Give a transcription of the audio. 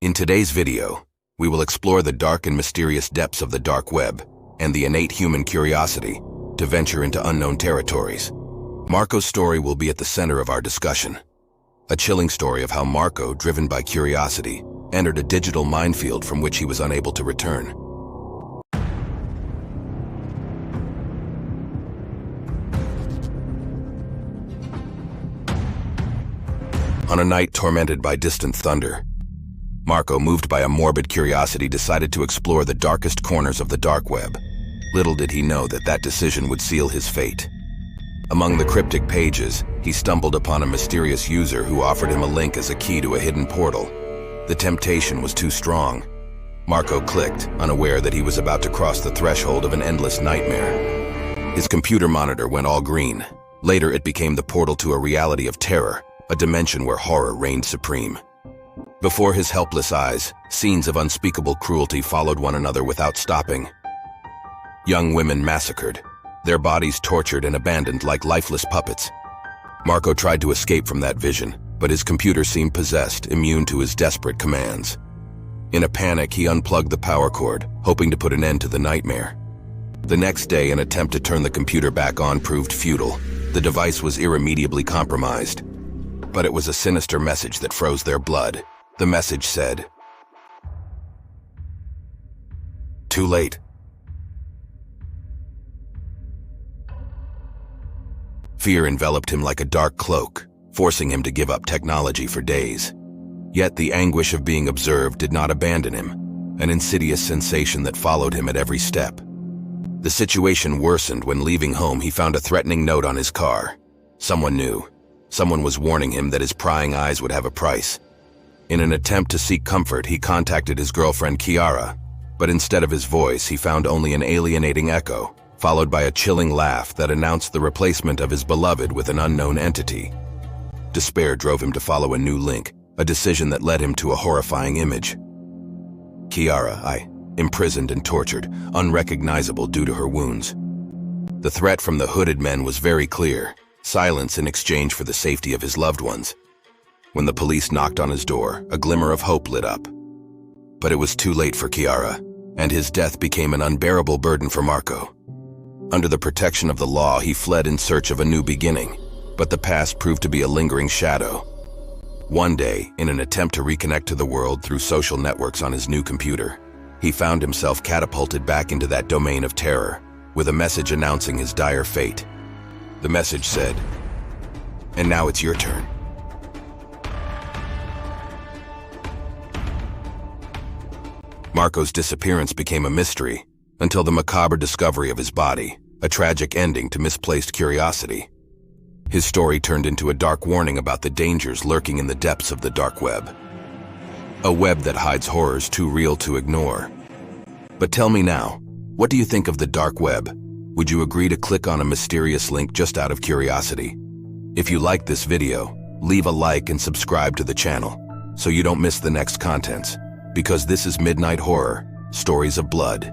In today's video, we will explore the dark and mysterious depths of the dark web and the innate human curiosity to venture into unknown territories. Marco's story will be at the center of our discussion. A chilling story of how Marco, driven by curiosity, entered a digital minefield from which he was unable to return. On a night tormented by distant thunder, Marco, moved by a morbid curiosity, decided to explore the darkest corners of the dark web. Little did he know that that decision would seal his fate. Among the cryptic pages, he stumbled upon a mysterious user who offered him a link as a key to a hidden portal. The temptation was too strong. Marco clicked, unaware that he was about to cross the threshold of an endless nightmare. His computer monitor went all green. Later, it became the portal to a reality of terror, a dimension where horror reigned supreme. Before his helpless eyes, scenes of unspeakable cruelty followed one another without stopping. Young women massacred, their bodies tortured and abandoned like lifeless puppets. Marco tried to escape from that vision, but his computer seemed possessed, immune to his desperate commands. In a panic, he unplugged the power cord, hoping to put an end to the nightmare. The next day, an attempt to turn the computer back on proved futile. The device was irremediably compromised. But it was a sinister message that froze their blood. The message said, "Too late." Fear enveloped him like a dark cloak, forcing him to give up technology for days. Yet the anguish of being observed did not abandon him, an insidious sensation that followed him at every step. The situation worsened when, leaving home, he found a threatening note on his car. Someone knew. Someone was warning him that his prying eyes would have a price. In an attempt to seek comfort, he contacted his girlfriend Chiara, but instead of his voice, he found only an alienating echo, followed by a chilling laugh that announced the replacement of his beloved with an unknown entity. Despair drove him to follow a new link, a decision that led him to a horrifying image. Chiara, imprisoned and tortured, unrecognizable due to her wounds. The threat from the hooded men was very clear: silence in exchange for the safety of his loved ones. When the police knocked on his door, a glimmer of hope lit up. But it was too late for Chiara, and his death became an unbearable burden for Marco. Under the protection of the law, he fled in search of a new beginning, but the past proved to be a lingering shadow. One day, in an attempt to reconnect to the world through social networks on his new computer, he found himself catapulted back into that domain of terror, with a message announcing his dire fate. The message said, "And now it's your turn." Marco's disappearance became a mystery, until the macabre discovery of his body, a tragic ending to misplaced curiosity. His story turned into a dark warning about the dangers lurking in the depths of the dark web. A web that hides horrors too real to ignore. But tell me now, what do you think of the dark web? Would you agree to click on a mysterious link just out of curiosity? If you liked this video, leave a like and subscribe to the channel so you don't miss the next contents, because this is Midnight Horror, Stories of Blood.